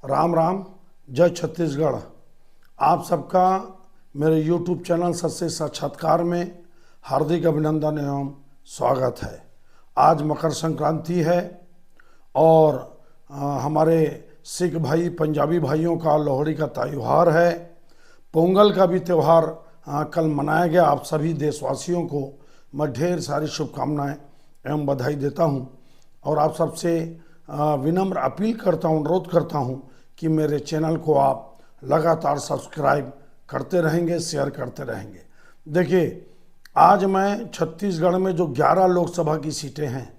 राम राम, जय छत्तीसगढ़। आप सबका मेरे YouTube चैनल सत्य साक्षात्कार में हार्दिक अभिनंदन एवं स्वागत है। आज मकर संक्रांति है और हमारे सिख भाई पंजाबी भाइयों का लोहड़ी का त्यौहार है। पोंगल का भी त्यौहार कल मनाया गया। आप सभी देशवासियों को मैं ढेर सारी शुभकामनाएं एवं बधाई देता हूं और आप सबसे विनम्र अपील करता हूं, अनुरोध करता हूं कि मेरे चैनल को आप लगातार सब्सक्राइब करते रहेंगे, शेयर करते रहेंगे। देखिए, आज मैं छत्तीसगढ़ में जो 11 लोकसभा की सीटें हैं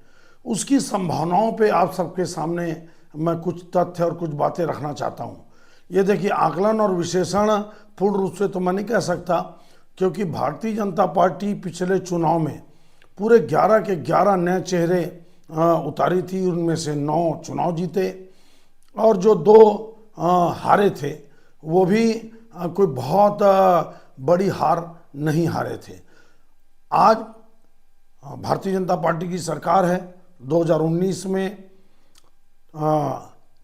उसकी संभावनाओं पे आप सबके सामने मैं कुछ तथ्य और कुछ बातें रखना चाहता हूं। ये देखिए, आकलन और विश्लेषण पूर्ण रूप से तो मैं नहीं कह सकता, क्योंकि भारतीय जनता पार्टी पिछले चुनाव में पूरे 11 के 11 नए चेहरे उतारी थी। उनमें से 9 चुनाव जीते और जो 2 हारे थे वो भी कोई बहुत बड़ी हार नहीं हारे थे। आज भारतीय जनता पार्टी की सरकार है। 2019 में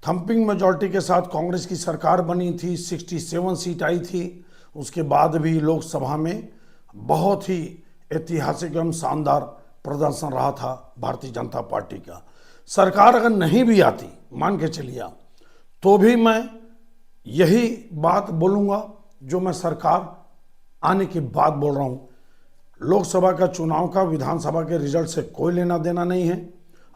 थंपिंग मेजॉरिटी के साथ कांग्रेस की सरकार बनी थी, 67 सीट आई थी। उसके बाद भी लोकसभा में बहुत ही ऐतिहासिक एवं शानदार प्रदर्शन रहा था भारतीय जनता पार्टी का। सरकार अगर नहीं भी आती, मान के चलिए आप, तो भी मैं यही बात बोलूँगा जो मैं सरकार आने के बाद बोल रहा हूँ। लोकसभा का चुनाव का विधानसभा के रिजल्ट से कोई लेना देना नहीं है।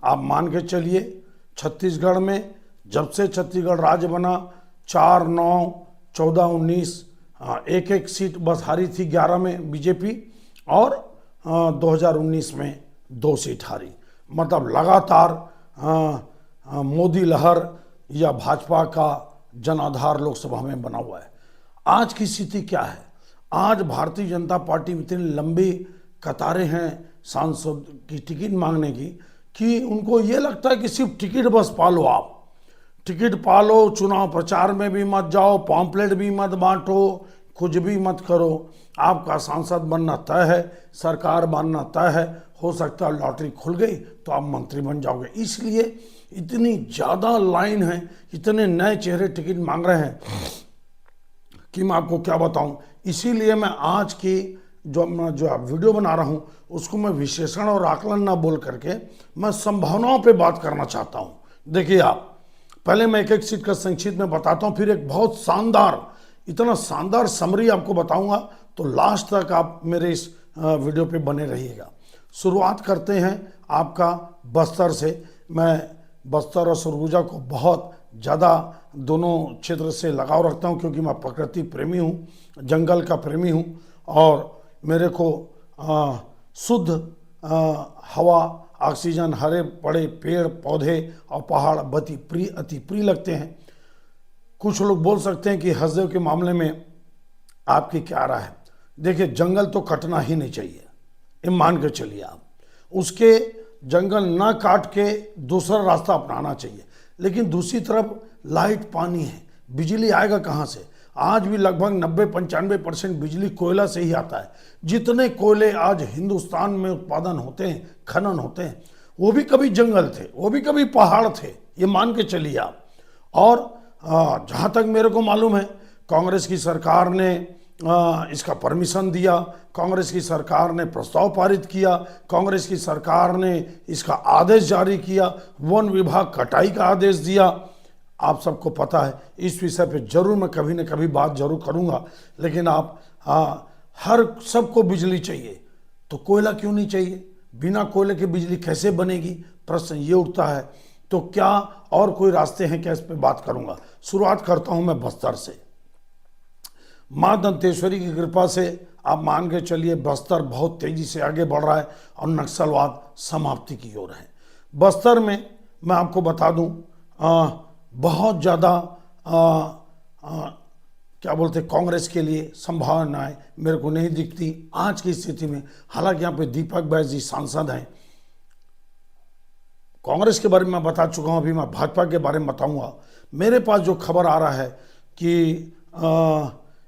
आप मान के चलिए, छत्तीसगढ़ में जब से छत्तीसगढ़ राज्य बना 4, 9, 14, 19 एक सीट बस हारी थी। 11 में बीजेपी और 2019 में 2 सीट हारी। मतलब लगातार मोदी लहर या भाजपा का जनाधार लोकसभा में बना हुआ है। आज की स्थिति क्या है? आज भारतीय जनता पार्टी में इतनी लंबी कतारें हैं सांसद की टिकट मांगने की कि उनको ये लगता है कि सिर्फ टिकट बस पालो। आप टिकट पालो, चुनाव प्रचार में भी मत जाओ, पॉम्पलेट भी मत बांटो, कुछ भी मत करो। आपका सांसद बनना तय है, सरकार बनना तय है। हो सकता है लॉटरी खुल गई तो आप मंत्री बन जाओगे। इसलिए इतनी ज़्यादा लाइन है, इतने नए चेहरे टिकट मांग रहे हैं कि मैं आपको क्या बताऊं। इसीलिए मैं आज की जो वीडियो बना रहा हूं उसको मैं विश्लेषण और आकलन ना बोल करके मैं संभावनाओं पे बात करना चाहता हूं। देखिए, आप पहले मैं एक सीट का संक्षिप्त में बताता हूं, फिर एक बहुत शानदार, इतना शानदार समरी आपको बताऊंगा, तो लास्ट तक आप मेरे इस वीडियो पे बने रहिएगा। शुरुआत करते हैं आपका बस्तर से। मैं बस्तर और सरगुजा को बहुत ज़्यादा दोनों क्षेत्र से लगाव रखता हूं, क्योंकि मैं प्रकृति प्रेमी हूं, जंगल का प्रेमी हूं और मेरे को शुद्ध हवा, ऑक्सीजन, हरे पड़े पेड़ पौधे और पहाड़ अति प्रिय लगते हैं। कुछ लोग बोल सकते हैं कि हसदेव के मामले में आपकी क्या राय है? देखिए, जंगल तो कटना ही नहीं चाहिए, ये मान के चलिए आप। उसके जंगल ना काट के दूसरा रास्ता अपनाना चाहिए। लेकिन दूसरी तरफ लाइट, पानी है, बिजली आएगा कहाँ से? आज भी लगभग 90-95% बिजली कोयला से ही आता है। जितने कोयले आज हिंदुस्तान में उत्पादन होते हैं, खनन होते हैं, वो भी कभी जंगल थे, वो भी कभी पहाड़ थे, ये मान के चलिए आप। और जहाँ तक मेरे को मालूम है, कांग्रेस की सरकार ने इसका परमिशन दिया, कांग्रेस की सरकार ने प्रस्ताव पारित किया, कांग्रेस की सरकार ने इसका आदेश जारी किया, वन विभाग कटाई का आदेश दिया। आप सबको पता है, इस विषय पे जरूर मैं कभी न कभी बात जरूर करूंगा। लेकिन आप हर सबको बिजली चाहिए, तो कोयला क्यों नहीं चाहिए? बिना कोयले के बिजली कैसे बनेगी? प्रश्न ये उठता है। तो क्या और कोई रास्ते हैं क्या? इस पे बात करूंगा। शुरुआत करता हूं मैं बस्तर से। मां दंतेश्वरी की कृपा से आप मान के चलिए, बस्तर बहुत तेजी से आगे बढ़ रहा है और नक्सलवाद समाप्ति की ओर है। बस्तर में मैं आपको बता दूं, बहुत ज़्यादा क्या बोलते कांग्रेस के लिए संभावनाएं मेरे को नहीं दिखती आज की स्थिति में। हालांकि यहाँ पे दीपक बैस जी सांसद हैं। कांग्रेस के बारे में मैं बता चुका हूँ, अभी मैं भाजपा के बारे में बताऊंगा। मेरे पास जो खबर आ रहा है कि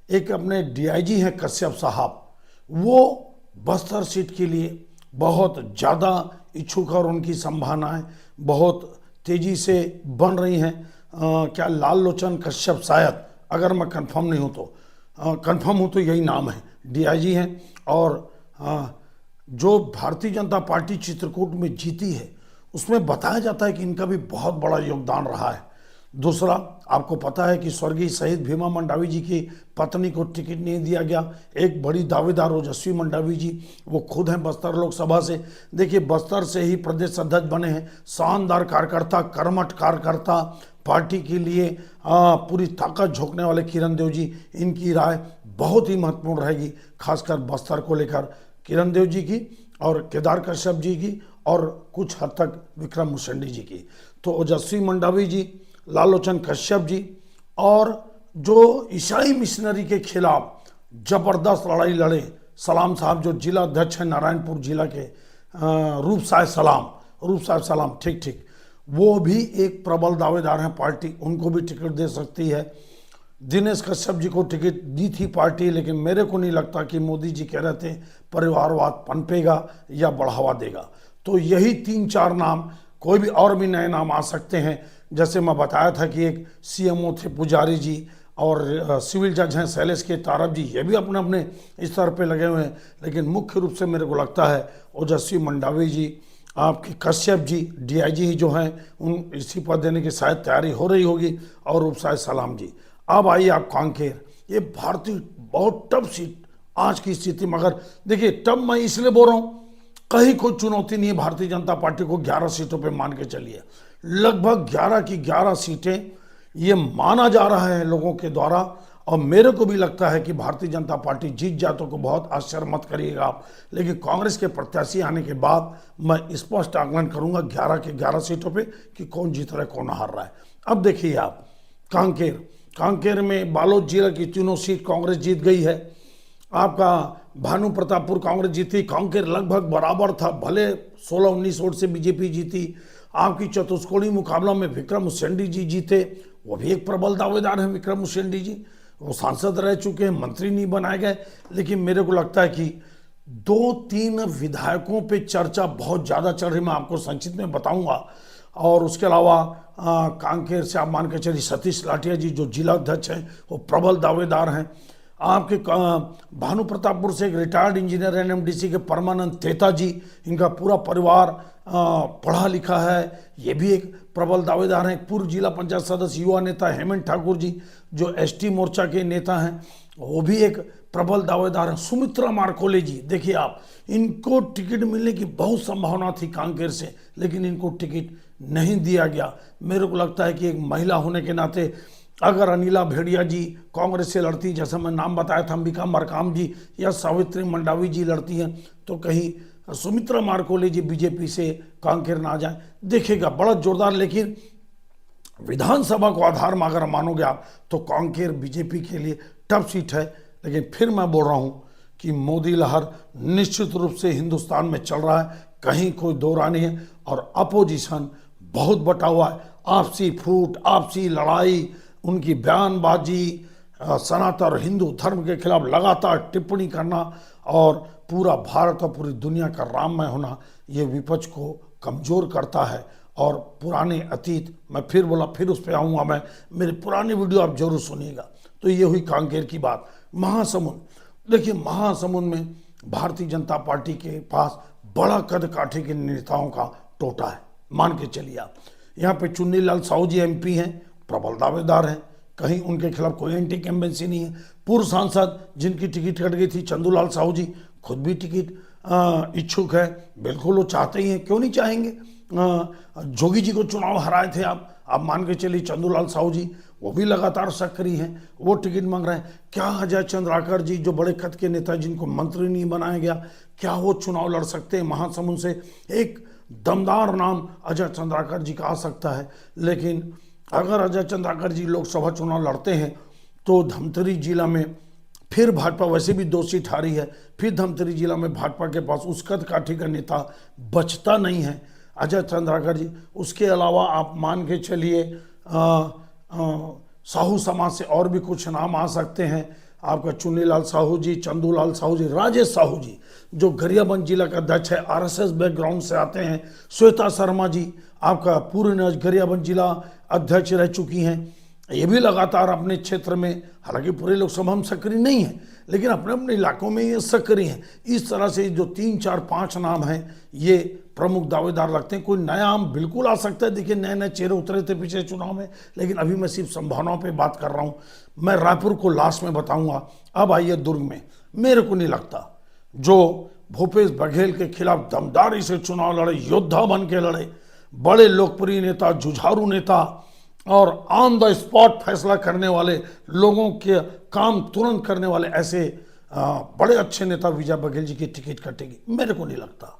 एक अपने डीआईजी हैं कश्यप साहब, वो बस्तर सीट के लिए बहुत ज़्यादा इच्छुक और उनकी संभावनाएं बहुत तेज़ी से बन रही हैं। क्या लाल लोचन कश्यप, शायद, अगर मैं कंफर्म नहीं हूँ तो, कंफर्म हूँ तो यही नाम है, डीआईजी हैं। और जो भारतीय जनता पार्टी चित्रकूट में जीती है उसमें बताया जाता है कि इनका भी बहुत बड़ा योगदान रहा है। दूसरा, आपको पता है कि स्वर्गीय शहीद भीमा मंडावी जी की पत्नी को टिकट नहीं दिया गया। एक बड़ी दावेदार ओजस्वी मंडावी जी, वो खुद हैं बस्तर लोकसभा से। देखिए, बस्तर से ही प्रदेश अध्यक्ष बने हैं, शानदार कार्यकर्ता, कर्मठ कार्यकर्ता, पार्टी के लिए पूरी ताकत झोंकने वाले किरण देव जी, इनकी राय बहुत ही महत्वपूर्ण रहेगी, खासकर बस्तर को लेकर किरण देव जी की और केदार कश्यप जी की और कुछ हद तक विक्रम मुसंडी जी की। तो ओजस्वी मंडावी जी, लाल लोचन कश्यप जी, और जो ईसाई मिशनरी के खिलाफ जबरदस्त लड़ाई लड़े सलाम साहब, जो जिला अध्यक्ष हैं नारायणपुर जिला के, रूप साहब सलाम, ठीक, वो भी एक प्रबल दावेदार हैं। पार्टी उनको भी टिकट दे सकती है। दिनेश कश्यप जी को टिकट दी थी पार्टी, लेकिन मेरे को नहीं लगता कि मोदी जी कह रहे थे परिवारवाद पनपेगा या बढ़ावा देगा। तो यही 3-4 नाम, कोई भी और भी नए नाम आ सकते हैं। जैसे मैं बताया था कि एक सीएमओ थे पुजारी जी, और सिविल जज हैं शैलेश के तारक जी, ये भी अपने अपने स्तर पे लगे हुए हैं। लेकिन मुख्य रूप से मेरे को लगता है ओजस्वी मंडावी जी, आपके कश्यप जी डीआईजी जो हैं, उन इस्तीफा देने की शायद तैयारी हो रही होगी, और उपसाय सलाम जी। अब आइए आप कांकेर, ये भारतीय बहुत टफ सीट आज की स्थिति में। अगर देखिए, टफ मैं इसलिए बोल रहा हूँ, कहीं कोई चुनौती नहीं है भारतीय जनता पार्टी को। 11 सीटों पे मान के चलिए, लगभग 11 की 11 सीटें ये माना जा रहा है लोगों के द्वारा। और मेरे को भी लगता है कि भारतीय जनता पार्टी जीत जाए तो को बहुत आश्चर्य मत करिएगा आप, लेकिन कांग्रेस के प्रत्याशी आने के बाद मैं स्पष्ट आकलन करूंगा 11 के 11 सीटों पे कि कौन जीत रहा है, कौन हार रहा है। अब देखिए आप कांकेर में बालोद जिला की तीनों सीट कांग्रेस जीत गई है। आपका भानु प्रतापपुर कांग्रेस जीती, कांकेर लगभग बराबर था, भले 16-19 वोट से बीजेपी जीती। आपकी चतुष्कोणीय मुकाबला में विक्रम मुसेंडी जी जीते, वो भी एक प्रबल दावेदार हैं विक्रम मुसेंडी जी, वो सांसद रह चुके हैं, मंत्री नहीं बनाए गए। लेकिन मेरे को लगता है कि 2-3 विधायकों पे चर्चा बहुत ज़्यादा चल रही, मैं आपको संक्षिप्त में बताऊंगा। और उसके अलावा कांकेर से आप मान के चलिए सतीश लाठिया जी जो जिला अध्यक्ष हैं, वो प्रबल दावेदार हैं। आपके भानु प्रतापपुर से एक रिटायर्ड इंजीनियर एनएमडीसी के परमानंद तेता जी, इनका पूरा परिवार पढ़ा लिखा है, ये भी एक प्रबल दावेदार हैं। पूर्व जिला पंचायत सदस्य युवा नेता हेमंत ठाकुर जी जो एसटी मोर्चा के नेता हैं, वो भी एक प्रबल दावेदार हैं। सुमित्रा मारकोले जी, देखिए आप, इनको टिकट मिलने की बहुत संभावना थी कांकेर से, लेकिन इनको टिकट नहीं दिया गया। मेरे को लगता है कि एक महिला होने के नाते अगर अनिला भेड़िया जी कांग्रेस से लड़ती, जैसा मैं नाम बताया था, अंबिका मरकाम जी या सावित्री मंडावी जी लड़ती हैं, तो कहीं सुमित्रा मारकोले जी बीजेपी से कांकेर ना जाए, देखेगा बड़ा जोरदार। लेकिन विधानसभा को आधार में अगर मानोगे आप तो कांकेर बीजेपी के लिए टफ सीट है। लेकिन फिर मैं बोल रहा हूं कि मोदी लहर निश्चित रूप से हिंदुस्तान में चल रहा है, कहीं कोई दो राय नहीं है। और अपोजिशन बहुत बटा हुआ है, आपसी फूट, आपसी लड़ाई, उनकी बयानबाजी, सनातन और हिंदू धर्म के खिलाफ लगातार टिप्पणी करना और पूरा भारत और पूरी दुनिया का राममय होना, ये विपक्ष को कमज़ोर करता है। और पुराने अतीत, मैं फिर बोला, फिर उस पर आऊँगा मैं, मेरे पुराने वीडियो आप जरूर सुनिएगा। तो ये हुई कांकेर की बात। महासमुंद, देखिए महासमुंद में भारतीय जनता पार्टी के पास बड़ा कद काठे के नेताओं का टोटा है, मान के चलिए आप। यहाँ पे चुन्नीलाल साहू जी एमपी हैं, प्रबल दावेदार हैं, कहीं उनके खिलाफ कोई एंटी इंकम्बेंसी नहीं है। पूर्व सांसद जिनकी टिकट कट गई थी चंदूलाल साहू जी, खुद भी टिकट इच्छुक है, बिल्कुल वो चाहते ही हैं, क्यों नहीं चाहेंगे। जोगी जी को चुनाव हराए थे आप मान के चलिए, चंदूलाल साहू जी वो भी लगातार सक्रिय हैं, वो टिकट मांग रहे हैं। क्या अजय चंद्राकर जी जो बड़े कद के नेता जिनको मंत्री नहीं बनाया गया, क्या वो चुनाव लड़ सकते हैं महासमुंद से? एक दमदार नाम अजय चंद्राकर जी का आ सकता है। लेकिन अगर अजय चंद्राकर जी लोकसभा चुनाव लड़ते हैं तो धमतरी जिला में फिर भाजपा वैसे भी 2 सीट हारी है, फिर धमतरी जिला में भाजपा के पास उस कद काठी का नेता बचता नहीं है अजय चंद्राकर जी। उसके अलावा आप मान के चलिए साहू समाज से और भी कुछ नाम आ सकते हैं, आपका चुन्नीलाल साहू जी, चंदूलाल साहू जी, राजेश साहू जी जो गरियाबंद जिला का अध्यक्ष है, आरएसएस बैकग्राउंड से आते हैं, श्वेता शर्मा जी आपका पूरे गरियाबंद जिला अध्यक्ष रह चुकी हैं, ये भी लगातार अपने क्षेत्र में, हालांकि पूरे लोकसभा में सक्रिय नहीं है लेकिन अपने अपने इलाकों में ये सक्रिय हैं। इस तरह से जो 3, 4, 5 नाम हैं ये प्रमुख दावेदार लगते हैं। कोई नया नाम बिल्कुल आ सकता है, देखिए नए नए चेहरे उतरे थे पिछले चुनाव में, लेकिन अभी मैं सिर्फ संभावनाओं पे बात कर रहा हूँ। मैं रायपुर को लास्ट में बताऊंगा। अब आइए दुर्ग में। मेरे को नहीं लगता जो भूपेश बघेल के खिलाफ दमदारी से चुनाव लड़े, योद्धा बन के लड़े, बड़े लोकप्रिय नेता, जुझारू नेता और ऑन द स्पॉट फैसला करने वाले, लोगों के काम तुरंत करने वाले ऐसे बड़े अच्छे नेता विजय बघेल जी की टिकट कटेगी, मेरे को नहीं लगता।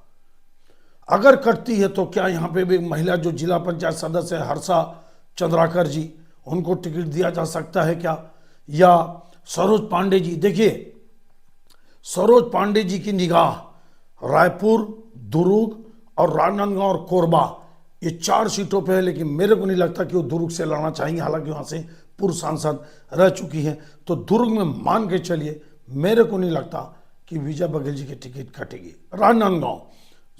अगर कटती है तो क्या यहाँ पे भी महिला जो जिला पंचायत सदस्य है हर्षा चंद्राकर जी, उनको टिकट दिया जा सकता है क्या? या सरोज पांडे जी? देखिए सरोज पांडे जी की निगाह रायपुर, दुर्ग और राजनांदगांव और कोरबा, ये 4 सीटों पे है, लेकिन मेरे को नहीं लगता कि वो दुर्ग से लड़ना चाहेंगे, हालांकि वहाँ से पूर्व सांसद रह चुकी हैं। तो दुर्ग में मान के चलिए मेरे को नहीं लगता कि विजय बघेल जी की टिकट कटेगी। राजनांदगांव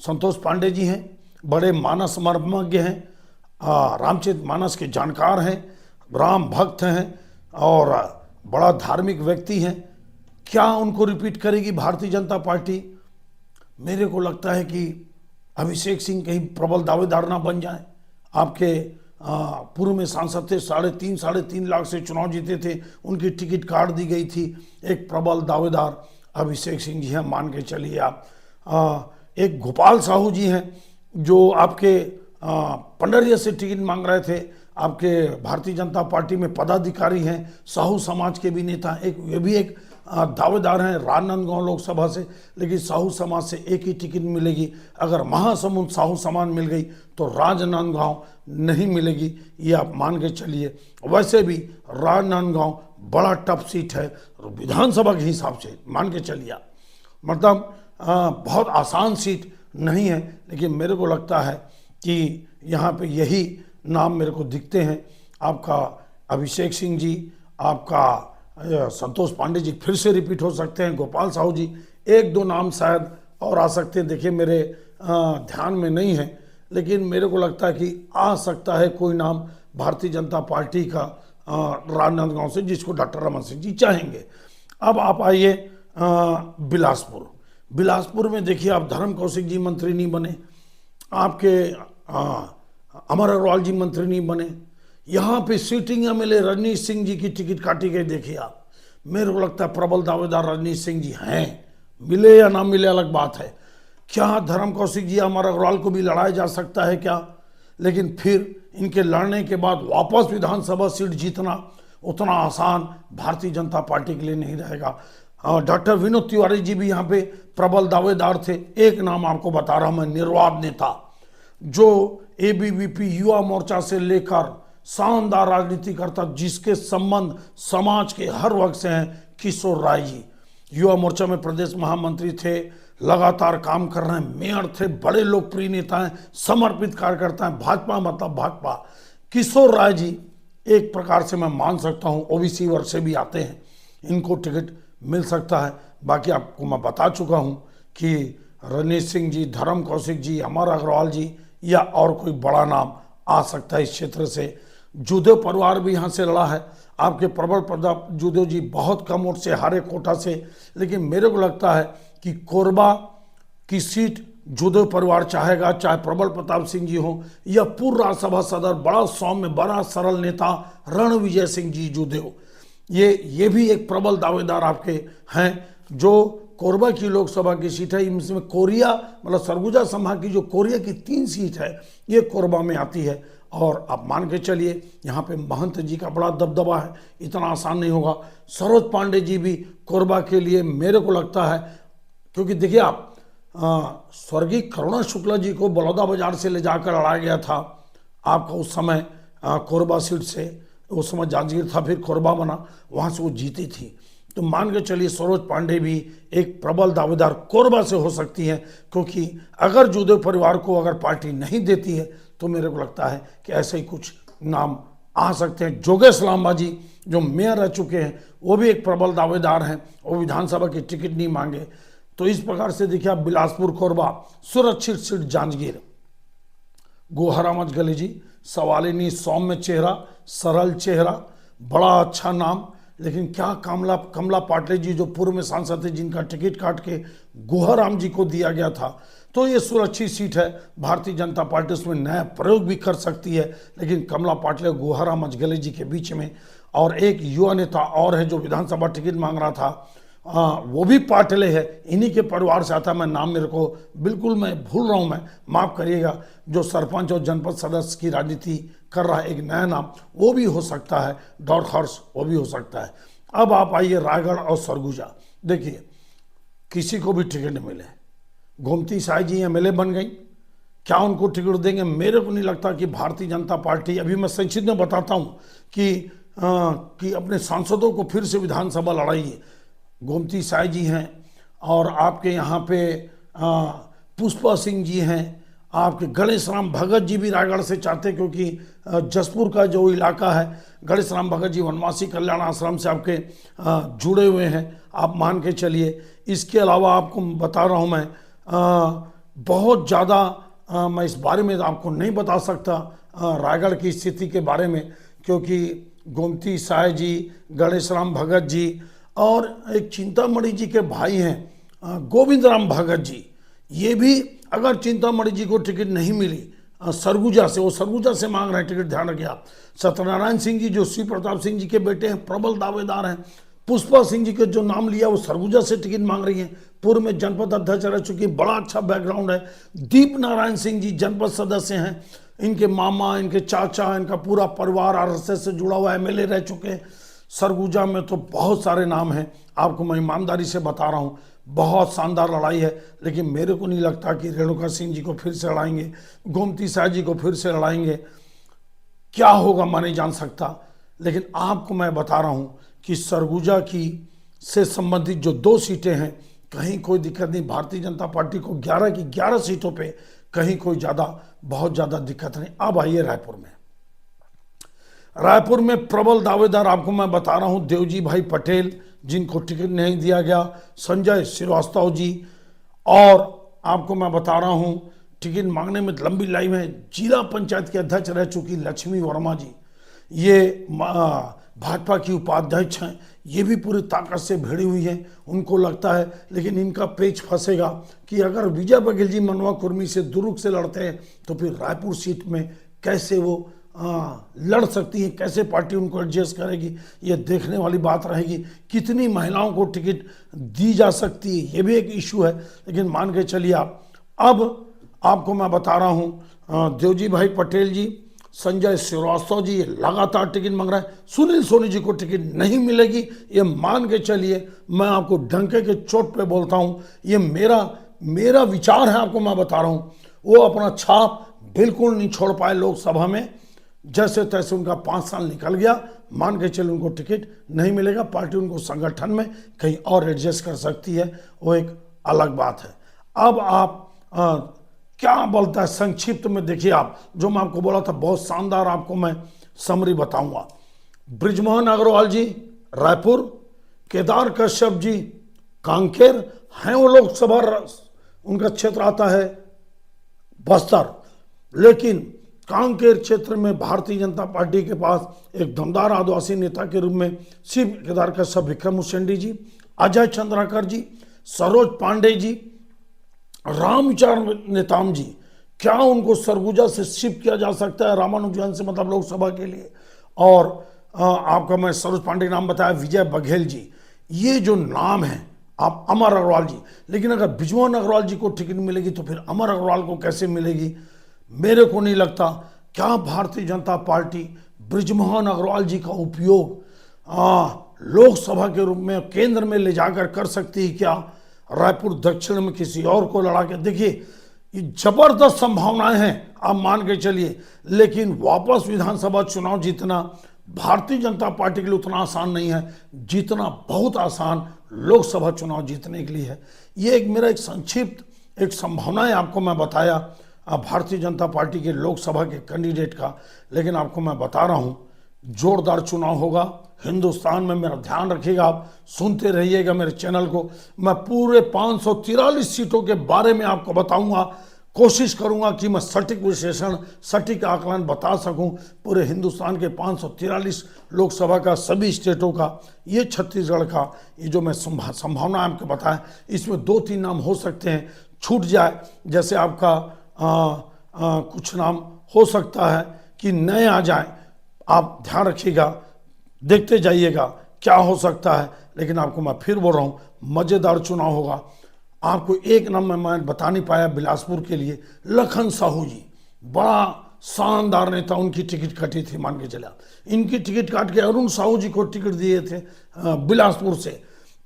संतोष पांडे जी हैं, बड़े मानस मर्मज्ञ हैं, रामचरित मानस के जानकार हैं, राम भक्त हैं और बड़ा धार्मिक व्यक्ति हैं। क्या उनको रिपीट करेगी भारतीय जनता पार्टी? मेरे को लगता है कि अभिषेक सिंह कहीं प्रबल दावेदार ना बन जाए। आपके पूर्व में सांसद थे, 3.5 लाख से चुनाव जीते थे, उनकी टिकट काट दी गई थी। एक प्रबल दावेदार अभिषेक सिंह जी हैं, मान के चलिए आप। एक गोपाल साहू जी हैं जो आपके पंडरिया से टिकट मांग रहे थे, आपके भारतीय जनता पार्टी में पदाधिकारी हैं, साहू समाज के भी नेता। ये भी एक दावेदार हैं राजनांदगांव लोकसभा से, लेकिन साहू समाज से एक ही टिकट मिलेगी। अगर महासमुंद साहू समाज मिल गई तो राजनांदगांव नहीं मिलेगी, ये आप मान के चलिए। वैसे भी राजनांदगांव बड़ा टफ सीट है विधानसभा के हिसाब से, मान के चलिए आप। मतलब बहुत आसान सीट नहीं है, लेकिन मेरे को लगता है कि यहाँ पे यही नाम मेरे को दिखते हैं। आपका अभिषेक सिंह जी, आपका संतोष पांडे जी फिर से रिपीट हो सकते हैं, गोपाल साहू जी, 1-2 नाम शायद और आ सकते हैं। देखिए मेरे ध्यान में नहीं है, लेकिन मेरे को लगता है कि आ सकता है कोई नाम भारतीय जनता पार्टी का राजनांदगांव से, जिसको डॉक्टर रमन सिंह जी चाहेंगे। अब आप आइए बिलासपुर। बिलासपुर में देखिए आप धर्म कौशिक जी मंत्री नहीं बने, आपके अमर अग्रवाल जी मंत्री नहीं बने, यहाँ पे सिटिंग एमएलए रजनीश सिंह जी की टिकट काटी गई। देखिए आप, मेरे को लगता है प्रबल दावेदार रजनीश सिंह जी हैं, मिले या ना मिले अलग बात है। क्या धर्म कौशिक जी अमर अग्रवाल को भी लड़ाया जा सकता है क्या? लेकिन फिर इनके लड़ने के बाद वापस विधानसभा सीट जीतना उतना आसान भारतीय जनता पार्टी के लिए नहीं रहेगा। डॉक्टर विनोद तिवारी जी भी यहाँ पे प्रबल दावेदार थे। एक नाम आपको बता रहा हूँ मैं, निर्वाद नेता जो एबीवीपी युवा मोर्चा से लेकर शानदार राजनीति करता, जिसके संबंध समाज के हर वर्ग से हैं, किशोर राय जी। युवा मोर्चा में प्रदेश महामंत्री थे, लगातार काम कर रहे हैं, मेयर थे, बड़े लोकप्रिय नेता हैं, समर्पित कार्यकर्ता हैं। भाजपा मतलब भाजपा। किशोर राय जी एक प्रकार से मैं मान सकता हूँ ओबीसी वर्ग से भी आते हैं, इनको टिकट मिल सकता है। बाकी आपको मैं बता चुका हूँ कि रजनीश सिंह जी, धर्म कौशिक जी, अमर अग्रवाल जी या और कोई बड़ा नाम आ सकता है इस क्षेत्र से। जूदेव परिवार भी यहाँ से लड़ा है, आपके प्रबल प्रताप जूदेव जी बहुत कम वोट से हारे कोटा से, लेकिन मेरे को लगता है कि कोरबा की सीट जूदेव परिवार चाहेगा, चाहे प्रबल प्रताप सिंह जी हो या पूर्व राज्यसभा सदस्य बड़ा सौम्य बड़ा सरल नेता रणविजय सिंह जी जूदेव, ये भी एक प्रबल दावेदार आपके हैं। जो कोरबा की लोकसभा की सीट है, इसमें कोरिया मतलब सरगुजा संभाग की जो कोरिया की 3 सीट है, ये कोरबा में आती है। और आप मान के चलिए यहाँ पे महंत जी का बड़ा दबदबा है, इतना आसान नहीं होगा। सरोज पांडे जी भी कोरबा के लिए मेरे को लगता है, क्योंकि देखिए आप स्वर्गीय करुणा शुक्ला जी को बलौदा बाजार से ले जाकर लड़ाया गया था आपका उस समय कोरबा सीट से, उस समय जांजगीर था, फिर कोरबा बना, वहाँ से वो जीती थी। तो मान के चलिए सरोज पांडे भी एक प्रबल दावेदार कोरबा से हो सकती हैं, क्योंकि अगर जूदेव परिवार को अगर पार्टी नहीं देती है तो मेरे को लगता है कि ऐसे ही कुछ नाम आ सकते हैं। जोगेश लांबा जी जो मेयर रह चुके हैं, वो भी एक प्रबल दावेदार हैं, वो विधानसभा की टिकट नहीं मांगे। तो इस प्रकार से देखिए आप बिलासपुर कोरबा सुरक्षित सीट जांजगीर, गोहरामज गले जी सवाल ही नहीं, सौम्य चेहरा, सरल चेहरा, बड़ा अच्छा नाम। लेकिन क्या कमला पाटिल जी जो पूर्व में सांसद थे, जिनका टिकट काट के गुहाराम जी को दिया गया था, तो ये सुरक्षित सीट है। भारतीय जनता पार्टी उसमें नया प्रयोग भी कर सकती है। लेकिन कमला पाटिल और गुहाराम अजगले जी के बीच में, और एक युवा नेता और है जो विधानसभा टिकट मांग रहा था, वो भी पाटिले है, इन्हीं के परिवार से आता है। मैं नाम मेरे को बिल्कुल मैं भूल रहा हूँ, मैं माफ़ करिएगा। जो सरपंच और जनपद सदस्य की राजनीति कर रहा है, एक नया नाम, वो भी हो सकता है, डॉट हॉर्स, वो भी हो सकता है। अब आप आइए रायगढ़ और सरगुजा। देखिए, किसी को भी टिकट मिले, गोमती साय जी एमएलए बन गई, क्या उनको टिकट देंगे? मेरे को नहीं लगता कि भारतीय जनता पार्टी, अभी मैं संक्षिप्त में बताता हूँ कि अपने सांसदों को फिर से विधानसभा लड़ाइए। गोमती साय जी हैं, और आपके यहाँ पे पुष्पा सिंह जी हैं, आपके गणेश राम भगत जी भी रायगढ़ से चाहते, क्योंकि जसपुर का जो इलाका है, गणेश राम भगत जी वनवासी कल्याण आश्रम से आपके जुड़े हुए हैं, आप मान के चलिए। इसके अलावा आपको बता रहा हूँ मैं, बहुत ज़्यादा मैं इस बारे में आपको नहीं बता सकता रायगढ़ की स्थिति के बारे में, क्योंकि गोमती साय जी, गणेश राम भगत जी, और एक चिंतामणि जी के भाई हैं गोविंद राम भगत जी, ये भी अगर चिंतामणि जी को टिकट नहीं मिली सरगुजा से, वो सरगुजा से मांग रहे हैं टिकट, ध्यान रखिए आप। सत्यनारायण सिंह जी जो शिव प्रताप सिंह जी के बेटे हैं, प्रबल दावेदार हैं। पुष्पा सिंह जी के जो नाम लिया वो सरगुजा से टिकट मांग रही हैं, पूर्व में जनपद अध्यक्ष रह चुकी, बड़ा अच्छा बैकग्राउंड है। दीप नारायण सिंह जी जनपद सदस्य हैं, इनके मामा, इनके चाचा, इनका पूरा परिवार आरएसएस से जुड़ा हुआ एमएलए रह चुके हैं। सरगुजा में तो बहुत सारे नाम हैं, आपको मैं ईमानदारी से बता रहा हूँ, बहुत शानदार लड़ाई है। लेकिन मेरे को नहीं लगता कि रेणुका सिंह जी को फिर से लड़ाएंगे, गोमती साय जी को फिर से लड़ाएंगे। क्या होगा मैं नहीं जान सकता, लेकिन आपको मैं बता रहा हूँ कि सरगुजा की से संबंधित जो 2 सीटें हैं, कहीं कोई दिक्कत नहीं। भारतीय जनता पार्टी को 11 की 11 सीटों पे कहीं कोई बहुत ज़्यादा दिक्कत नहीं। अब आइए रायपुर में प्रबल दावेदार आपको मैं बता रहा हूं, देवजी भाई पटेल, जिनको टिकट नहीं दिया गया, संजय श्रीवास्तव जी, और आपको मैं बता रहा हूं टिकट मांगने में लंबी लाइन है, जिला पंचायत के अध्यक्ष रह चुकी लक्ष्मी वर्मा जी, ये भाजपा की उपाध्यक्ष हैं, ये भी पूरी ताकत से भिड़ी हुई हैं। उनको लगता है, लेकिन इनका पेच फंसेगा कि अगर विजय बघेल जी मनवा कुर्मी से दुर्ग से लड़ते हैं तो फिर रायपुर सीट में कैसे वो लड़ सकती है, कैसे पार्टी उनको एडजस्ट करेगी, ये देखने वाली बात रहेगी। कितनी महिलाओं को टिकट दी जा सकती है, ये भी एक इशू है। लेकिन मान के चलिए आप, अब आपको मैं बता रहा हूँ देवजी भाई पटेल जी, संजय श्रीवास्तव जी लगातार टिकट मांग रहे हैं। सुनील सोनी जी को टिकट नहीं मिलेगी, ये मान के चलिए। मैं आपको डंके के चोट पे बोलता हूँ, ये मेरा विचार है, आपको मैं बता रहा हूँ। वो अपना छाप बिल्कुल नहीं छोड़ पाए लोकसभा में, जैसे तैसे उनका 5 साल निकल गया। मान के चलिए उनको टिकट नहीं मिलेगा, पार्टी उनको संगठन में कहीं और एडजस्ट कर सकती है, वो एक अलग बात है। अब आप क्या बोलता है संक्षिप्त में देखिए, आप जो मैं आपको बोला था बहुत शानदार, आपको मैं समरी बताऊंगा। बृजमोहन अग्रवाल जी रायपुर, केदार कश्यप जी कांकेर हैं, वो लोकसभा उनका क्षेत्र आता है बस्तर, लेकिन कांकेर क्षेत्र में भारतीय जनता पार्टी के पास एक दमदार आदिवासी नेता के रूप में शिव केदार कश्यप, विक्रम उसेंडी जी, अजय चंद्राकर जी, सरोज पांडे जी, रामचरण नेताम जी, क्या उनको सरगुजा से शिफ्ट किया जा सकता है रामानुजन से, मतलब लोकसभा के लिए? और आपका मैं सरोज पांडे नाम बताया, विजय बघेल जी, ये जो नाम है, आप अमर अग्रवाल जी, लेकिन अगर बृजमोहन अग्रवाल जी को टिकट मिलेगी तो फिर अमर अग्रवाल को कैसे मिलेगी? मेरे को नहीं लगता। क्या भारतीय जनता पार्टी बृजमोहन अग्रवाल जी का उपयोग लोकसभा के रूप में केंद्र में ले जाकर कर सकती है क्या? रायपुर दक्षिण में किसी और को लड़ा के देखिए, ये जबरदस्त संभावनाएं हैं, आप मान के चलिए। लेकिन वापस विधानसभा चुनाव जीतना भारतीय जनता पार्टी के लिए उतना आसान नहीं है जितना बहुत आसान लोकसभा चुनाव जीतने के लिए है। ये एक मेरा एक संक्षिप्त एक संभावनाएं आपको मैं बताया भारतीय जनता पार्टी के लोकसभा के कैंडिडेट का। लेकिन आपको मैं बता रहा हूं जोरदार चुनाव होगा हिंदुस्तान में, मेरा ध्यान रखिएगा, आप सुनते रहिएगा मेरे चैनल को। मैं पूरे 543 सीटों के बारे में आपको बताऊंगा, कोशिश करूंगा कि मैं सटीक विश्लेषण, सटीक आकलन बता सकूं पूरे हिंदुस्तान के 543 लोकसभा का, सभी स्टेटों का, ये छत्तीसगढ़ का, ये जो मैं संभावना आपको बताया, इसमें 2-3 नाम हो सकते हैं, छूट जाए, जैसे आपका कुछ नाम हो सकता है कि नए आ जाए। आप ध्यान रखिएगा, देखते जाइएगा क्या हो सकता है। लेकिन आपको मैं फिर बोल रहा हूँ, मज़ेदार चुनाव होगा। आपको एक नाम मैं बता नहीं पाया बिलासपुर के लिए, लखन साहू जी, बड़ा शानदार नेता, उनकी टिकट कटी थी, मान के चला, इनकी टिकट काट के अरुण साहू जी को टिकट दिए थे बिलासपुर से।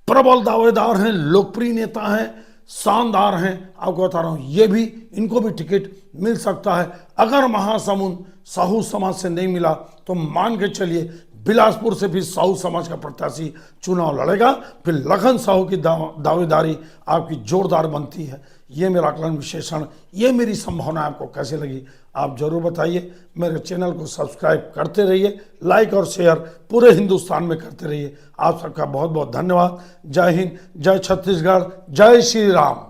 प्रबल दावेदार हैं, लोकप्रिय नेता हैं, शानदार हैं। आपको बता रहा हूँ, ये भी, इनको भी टिकट मिल सकता है। अगर महासमुंद साहू समाज से नहीं मिला तो मान के चलिए बिलासपुर से भी साहू समाज का प्रत्याशी चुनाव लड़ेगा। फिर लखन साहू की दावेदारी आपकी जोरदार बनती है। ये मेरा आकलन विश्लेषण, ये मेरी संभावना आपको कैसे लगी आप जरूर बताइए। मेरे चैनल को सब्सक्राइब करते रहिए, लाइक और शेयर पूरे हिंदुस्तान में करते रहिए। आप सबका बहुत बहुत धन्यवाद। जय हिंद, जय छत्तीसगढ़, जय श्री राम।